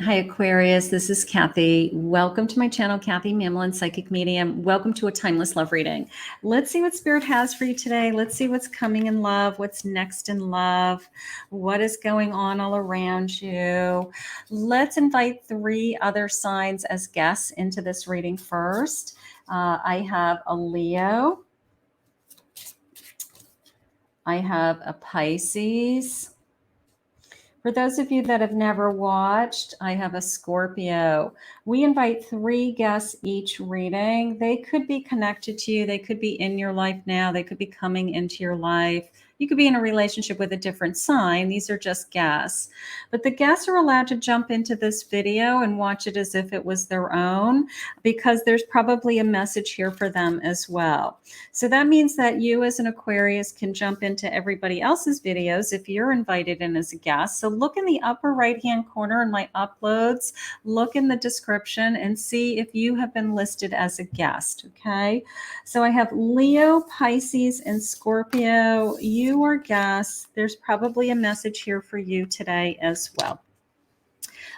Hi, Aquarius. This is Kathy. Welcome to my channel, Kathy Mamolen, Psychic Medium. Welcome to a timeless love reading. Let's see what Spirit has for you today. Let's see what's coming in love, what's next in love, what is going on all around you. Let's invite 3 other signs as guests into this reading first. I have a Leo. I have a Pisces. For those of you that have never watched, I have a Scorpio. We invite 3 guests each reading. They could be connected to you. They could be in your life now. They could be coming into your life. You could be in a relationship with a different sign. These are just guests. But the guests are allowed to jump into this video and watch it as if it was their own, because there's probably a message here for them as well. So that means that you as an Aquarius can jump into everybody else's videos if you're invited in as a guest. So look in the upper right-hand corner in my uploads, look in the description and see if you have been listed as a guest, okay? So I have Leo, Pisces, and Scorpio. You are guests. There's probably a message here for you today as well.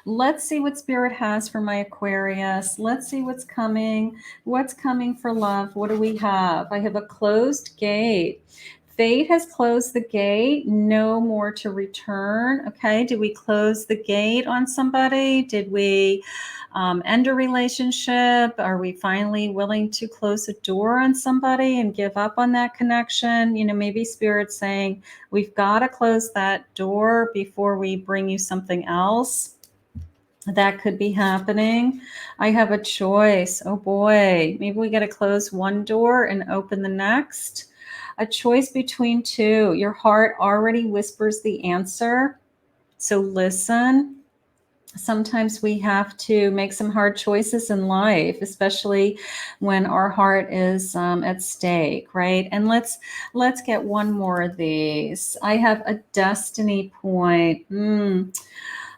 Let's see what Spirit has for my Aquarius. Let's see what's coming. What's coming for love? What do we have? I have a closed gate. Fate has closed the gate. No more to return. Okay. Did we close the gate on somebody? Did we end a relationship? Are we finally willing to close the door on somebody and give up on that connection? You know, maybe Spirit's saying we've got to close that door before we bring you something else. That could be happening. I have a choice. Oh boy, maybe we got to close one door and open the next. A choice between 2. Your heart already whispers the answer. So listen. Sometimes we have to make some hard choices in life, especially when our heart is at stake, right? And let's get one more of these. I have a destiny point.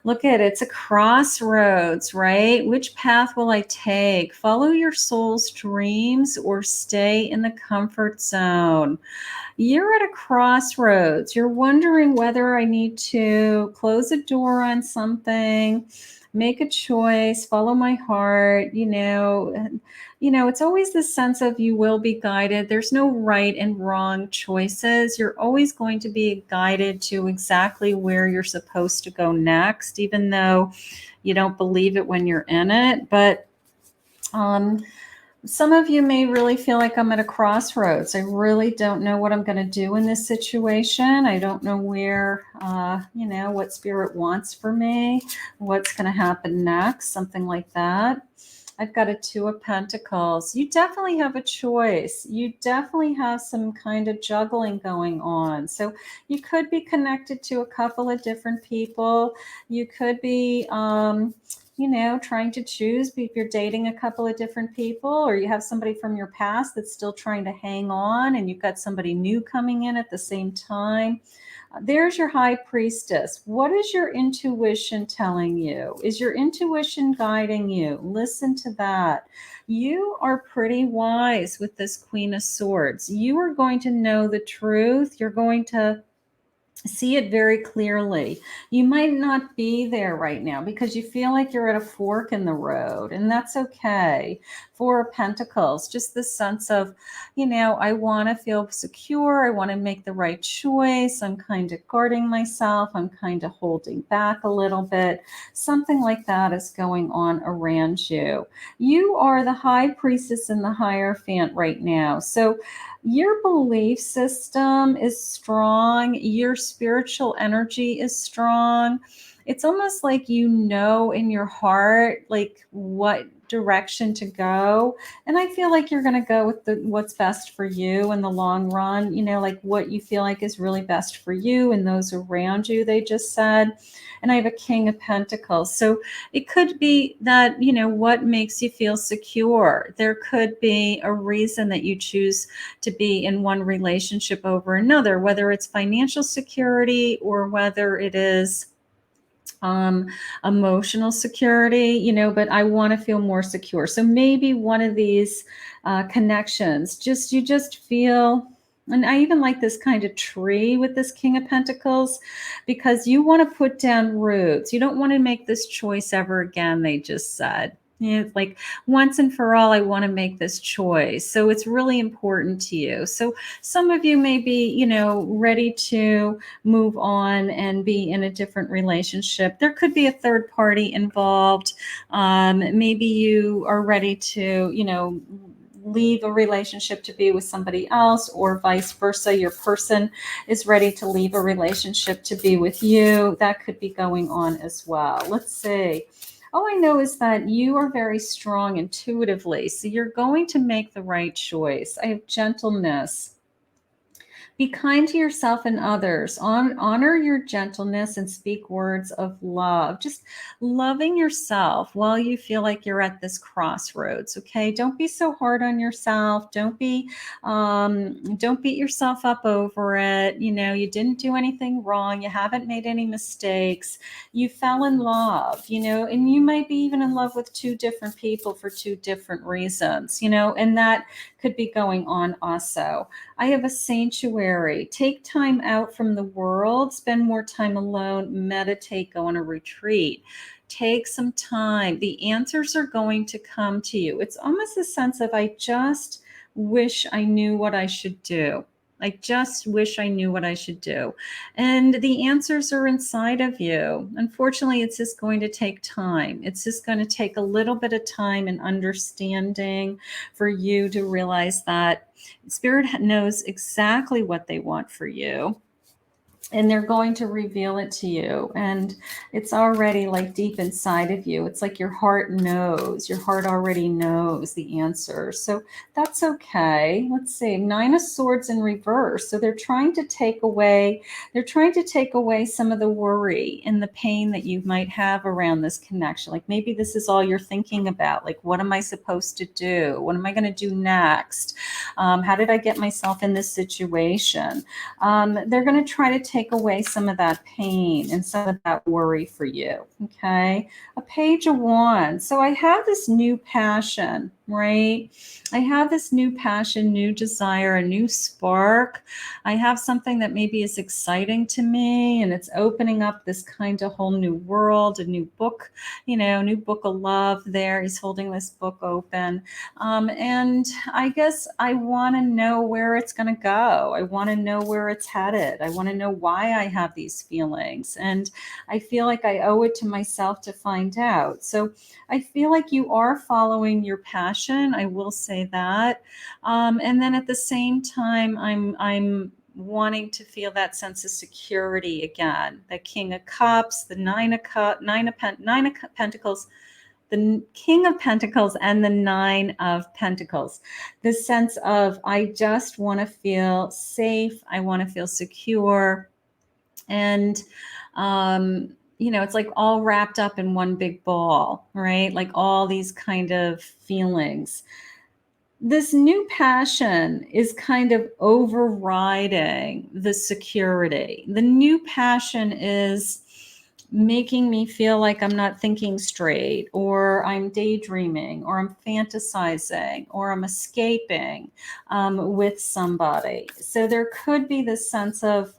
Look at it. It's a crossroads, right? Which path will I take? Follow your soul's dreams or stay in the comfort zone? You're at a crossroads. You're wondering whether I need to close a door on something, make a choice, follow my heart. It's always the sense of you will be guided. There's no right and wrong choices. You're always going to be guided to exactly where you're supposed to go next, even though you don't believe it when you're in it. But some of you may really feel like I'm at a crossroads. I really don't know what I'm going to do in this situation. I don't know where, what Spirit wants for me, what's going to happen next, something like that. I've got a 2 of Pentacles. You definitely have a choice. You definitely have some kind of juggling going on. So you could be connected to a couple of different people. You could be, trying to choose if you're dating a couple of different people, or you have somebody from your past that's still trying to hang on, and you've got somebody new coming in at the same time. There's your High Priestess. What is your intuition telling you? Is your intuition guiding you? Listen to that. You are pretty wise with this Queen of Swords. You are going to know the truth. You're going to see it very clearly. You might not be there right now because you feel like you're at a fork in the road, and that's okay. 4 of Pentacles, just the sense of, I want to feel secure. I want to make the right choice. I'm kind of guarding myself. I'm kind of holding back a little bit. Something like that is going on around you. You are the High Priestess and the Hierophant right now. So your belief system is strong. Your spiritual energy is strong. It's almost like in your heart, like what direction to go. And I feel like you're going to go with what's best for you in the long run, like what you feel like is really best for you and those around you, they just said. And I have a King of Pentacles. So it could be that, what makes you feel secure. There could be a reason that you choose to be in one relationship over another, whether it's financial security or whether it is emotional security, but I want to feel more secure. So maybe one of these connections, you just feel And I even like this kind of tree with this King of Pentacles, because you want to put down roots. You don't want to make this choice ever again, they just said. You know, it's like once and for all, I want to make this choice. So it's really important to you. So some of you may be, you know, ready to move on and be in a different relationship. There could be a third party involved. Maybe you are ready to, you know, leave a relationship to be with somebody else, or vice versa. Your person is ready to leave a relationship to be with you. That could be going on as well. Let's see. All I know is that you are very strong intuitively, so you're going to make the right choice. I have gentleness. Be kind to yourself and others. Honor your gentleness and speak words of love. Just loving yourself while you feel like you're at this crossroads. Okay, don't be so hard on yourself. Don't beat yourself up over it. You know, you didn't do anything wrong. You haven't made any mistakes. You fell in love. You know, and you might be even in love with two different people for two different reasons. You know, and that could be going on also. I have a sanctuary. Take time out from the world, spend more time alone, meditate, go on a retreat. Take some time. The answers are going to come to you. It's almost a sense of, I just wish I knew what I should do. I just wish I knew what I should do. And the answers are inside of you. Unfortunately, it's just going to take time. It's just going to take a little bit of time and understanding for you to realize that Spirit knows exactly what they want for you. And they're going to reveal it to you. And it's already like deep inside of you. It's like your heart knows. Your heart already knows the answer. So that's okay. Let's see. 9 of Swords in reverse. So they're trying to take away some of the worry and the pain that you might have around this connection. Like maybe this is all you're thinking about. Like, what am I supposed to do? What am I going to do next? How did I get myself in this situation? They're going to try to take away some of that pain and some of that worry for you. Okay. A Page of Wands. So I have this new passion, right? I have this new passion, new desire, a new spark. I have something that maybe is exciting to me, and it's opening up this kind of whole new world, a new book, you know, new book of love there. He's holding this book open. And I guess I want to know where it's going to go. I want to know where it's headed. I want to know why I have these feelings. And I feel like I owe it to myself to find out. So I feel like you are following your passion. I will say that. And then at the same time, I'm wanting to feel that sense of security again. The King of Cups, the Nine of Pentacles, the King of Pentacles, and the 9 of Pentacles. This sense of, I just want to feel safe. I want to feel secure. And, you know, it's like all wrapped up in one big ball, right? Like all these kind of feelings. This new passion is kind of overriding the security. The new passion is making me feel like I'm not thinking straight, or I'm daydreaming, or I'm fantasizing, or I'm escaping with somebody. So there could be this sense of,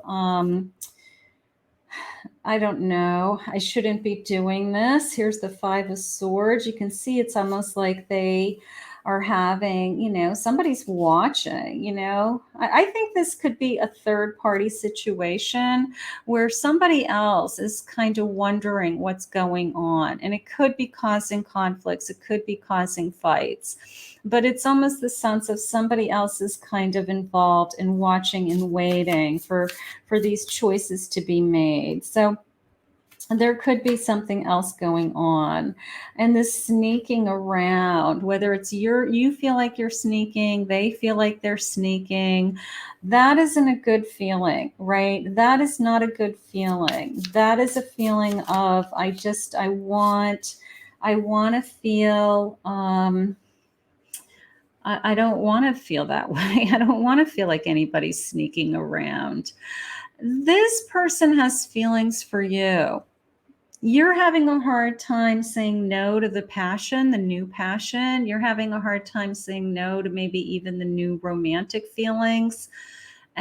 I don't know, I shouldn't be doing this. Here's the 5 of Swords. You can see it's almost like they are having, you know, somebody's watching, you know. I think this could be a third party situation where somebody else is kind of wondering what's going on. And it could be causing conflicts. It could be causing fights. But it's almost the sense of somebody else is kind of involved in watching and waiting for these choices to be made. So there could be something else going on. And this sneaking around, whether it's you feel like you're sneaking, they feel like they're sneaking, that isn't a good feeling, right? That is not a good feeling. That is a feeling of, I want to feel, I don't want to feel that way. I don't want to feel like anybody's sneaking around. This person has feelings for you. You're having a hard time saying no to the passion, the new passion. You're having a hard time saying no to maybe even the new romantic feelings.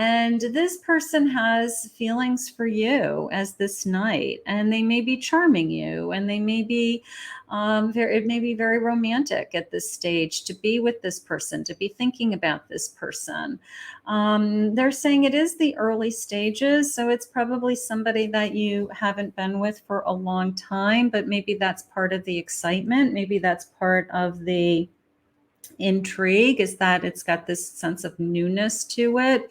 And this person has feelings for you as this knight, and they may be charming you, and they may be it may be very romantic at this stage to be with this person, to be thinking about this person. They're saying it is the early stages, so it's probably somebody that you haven't been with for a long time, but maybe that's part of the excitement. Maybe that's part of the intrigue, is that it's got this sense of newness to it.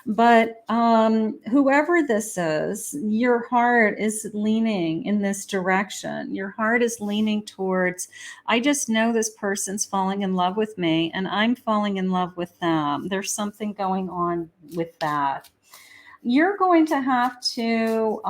But whoever this is, your heart is leaning in this direction. Your heart is leaning towards, I just know this person's falling in love with me and I'm falling in love with them. There's something going on with that. You're going to have to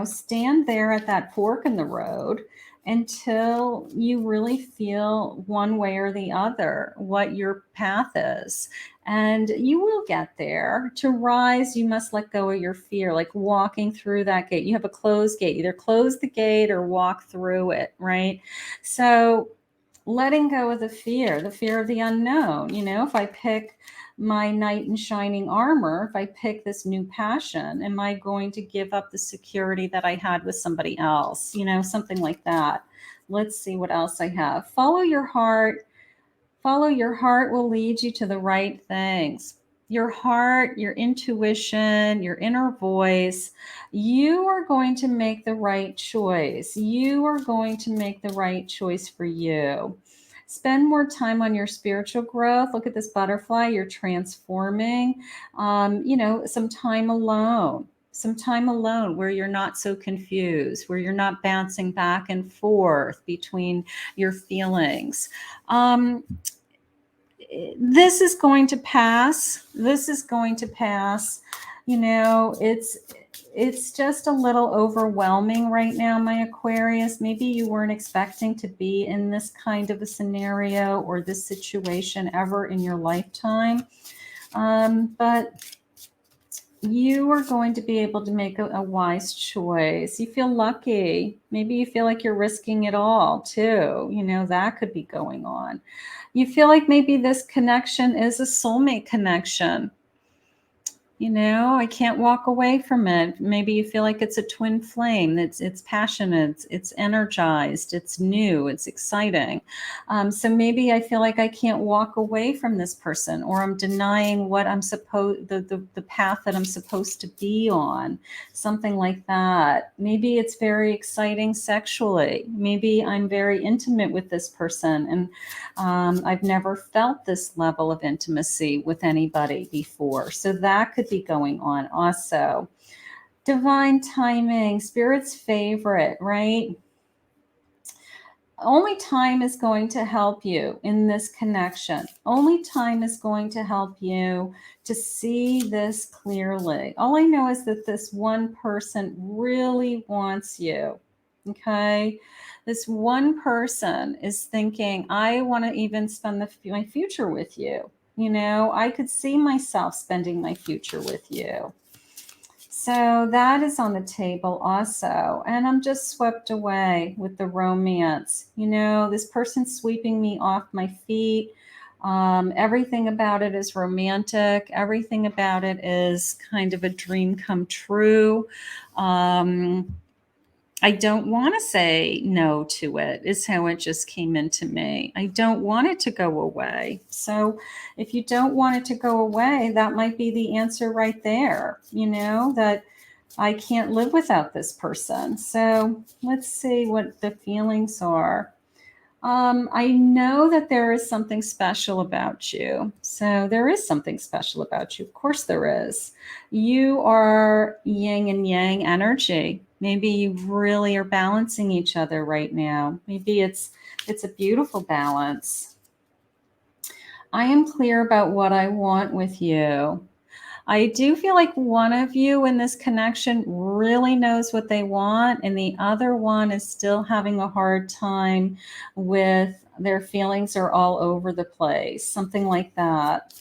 stand there at that fork in the road until you really feel one way or the other what your path is. And you will get there. To rise, you must let go of your fear, like walking through that gate. You have a closed gate, either close the gate or walk through it, right? So letting go of the fear of the unknown. If I pick my knight in shining armor, if I pick this new passion, am I going to give up the security that I had with somebody else? Something like that. Let's see what else I have. Follow your heart. Follow your heart will lead you to the right things. Your heart, your intuition, your inner voice, you are going to make the right choice. You are going to make the right choice for you. Spend more time on your spiritual growth. Look at this butterfly. You're transforming. Some time alone. Some time alone where you're not so confused, where you're not bouncing back and forth between your feelings. This is going to pass. This is going to pass. It's just a little overwhelming right now, my Aquarius. Maybe you weren't expecting to be in this kind of a scenario or this situation ever in your lifetime. But you are going to be able to make a wise choice. You feel lucky. Maybe you feel like you're risking it all too. That could be going on. You feel like maybe this connection is a soulmate connection. I can't walk away from it. Maybe you feel like it's a twin flame. It's passionate, it's energized, it's new, it's exciting. So maybe I feel like I can't walk away from this person, or I'm denying what I'm supposed, the path that I'm supposed to be on, something like that. Maybe it's very exciting sexually. Maybe I'm very intimate with this person, and I've never felt this level of intimacy with anybody before. So that could be going on also. Divine timing, spirit's favorite, right? Only time is going to help you in this connection. Only time is going to help you to see this clearly. All I know is that this one person really wants you. Okay. This one person is thinking, I want to even spend my future with you. I could see myself spending my future with you. So that is on the table also. And I'm just swept away with the romance. This person's sweeping me off my feet. Everything about it is romantic. Everything about it is kind of a dream come true. I don't want to say no to it, is how it just came into me. I don't want it to go away. So if you don't want it to go away, that might be the answer right there, that I can't live without this person. So let's see what the feelings are. I know that there is something special about you. So there is something special about you. Of course there is. You are yin and yang energy. Maybe you really are balancing each other right now. Maybe it's a beautiful balance. I am clear about what I want with you. I do feel like one of you in this connection really knows what they want, and the other one is still having a hard time with their feelings are all over the place, something like that.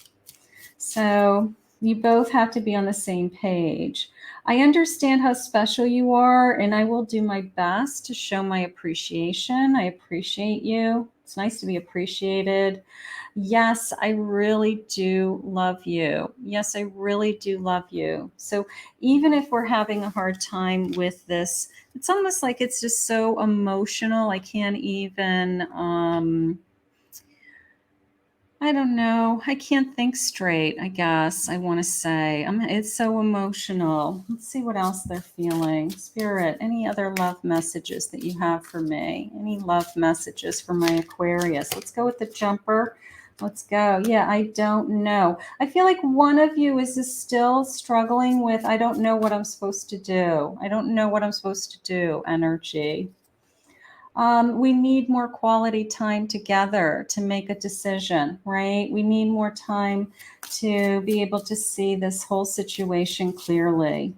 So you both have to be on the same page. I understand how special you are, and I will do my best to show my appreciation. I appreciate you. It's nice to be appreciated. Yes, I really do love you. Yes, I really do love you. So even if we're having a hard time with this, it's almost like it's just so emotional. I can't even, I don't know. I can't think straight, I guess I want to say. It's so emotional. Let's see what else they're feeling. Spirit, any other love messages that you have for me? Any love messages for my Aquarius? Let's go with the jumper. Let's go. Yeah, I don't know. I feel like one of you is still struggling with, I don't know what I'm supposed to do. I don't know what I'm supposed to do energy. We need more quality time together to make a decision, right? We need more time to be able to see this whole situation clearly.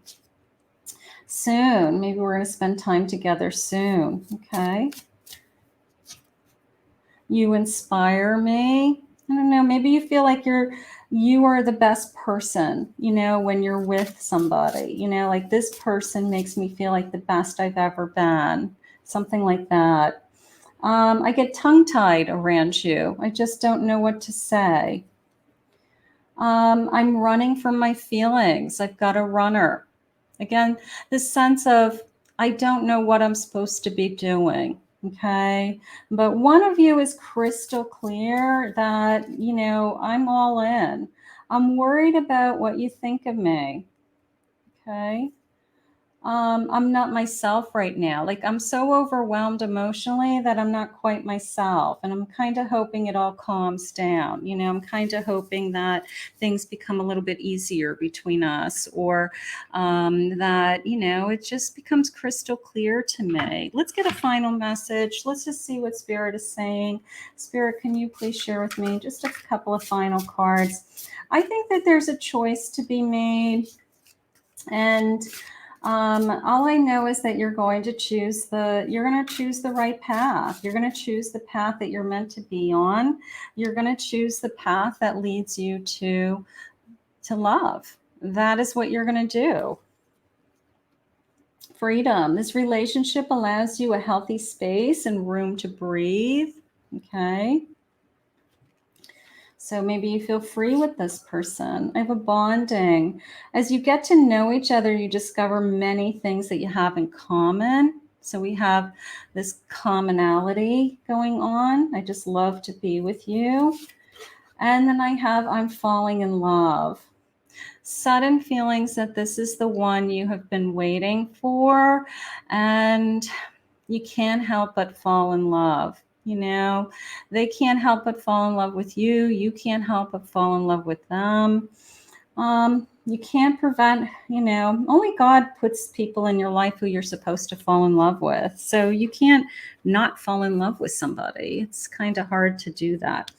Soon, maybe we're going to spend time together soon, okay? You inspire me. I don't know, maybe you feel like you are the best person, when you're with somebody, like this person makes me feel like the best I've ever been, something like that. I get tongue-tied around you. I just don't know what to say. I'm running from my feelings. I've got a runner. Again, this sense of I don't know what I'm supposed to be doing. Okay. But one of you is crystal clear that, I'm all in. I'm worried about what you think of me. Okay. I'm not myself right now. Like I'm so overwhelmed emotionally that I'm not quite myself. And I'm kind of hoping it all calms down. I'm kind of hoping that things become a little bit easier between us, or that, it just becomes crystal clear to me. Let's get a final message. Let's just see what Spirit is saying. Spirit, can you please share with me just a couple of final cards? I think that there's a choice to be made. And all I know is that you're going to choose the right path. You're going to choose the path that you're meant to be on. You're going to choose the path that leads you to love. That is what you're going to do. Freedom. This relationship allows you a healthy space and room to breathe. Okay. So maybe you feel free with this person. I have a bonding. As you get to know each other, you discover many things that you have in common. So we have this commonality going on. I just love to be with you. And then I'm falling in love. Sudden feelings that this is the one you have been waiting for, and you can't help but fall in love. They can't help but fall in love with you. You can't help but fall in love with them. You can't prevent, only God puts people in your life who you're supposed to fall in love with. So you can't not fall in love with somebody. It's kind of hard to do that.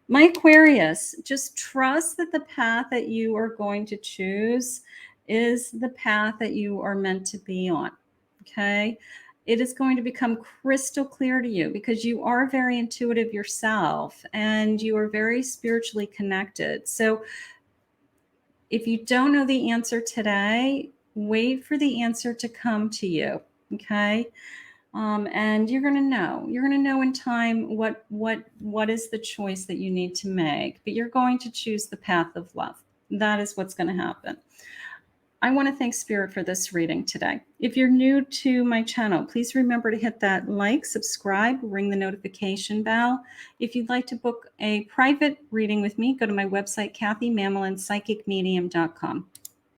My Aquarius, just trust that the path that you are going to choose is the path that you are meant to be on. Okay. It is going to become crystal clear to you because you are very intuitive yourself and you are very spiritually connected. So if you don't know the answer today, wait for the answer to come to you. Okay. And you're going to know. You're going to know in time what is the choice that you need to make. But you're going to choose the path of love. That is what's going to happen. I want to thank Spirit for this reading today. If you're new to my channel, please remember to hit that like, subscribe, ring the notification bell. If you'd like to book a private reading with me, go to my website, KathyMamolenPsychicMedium.com.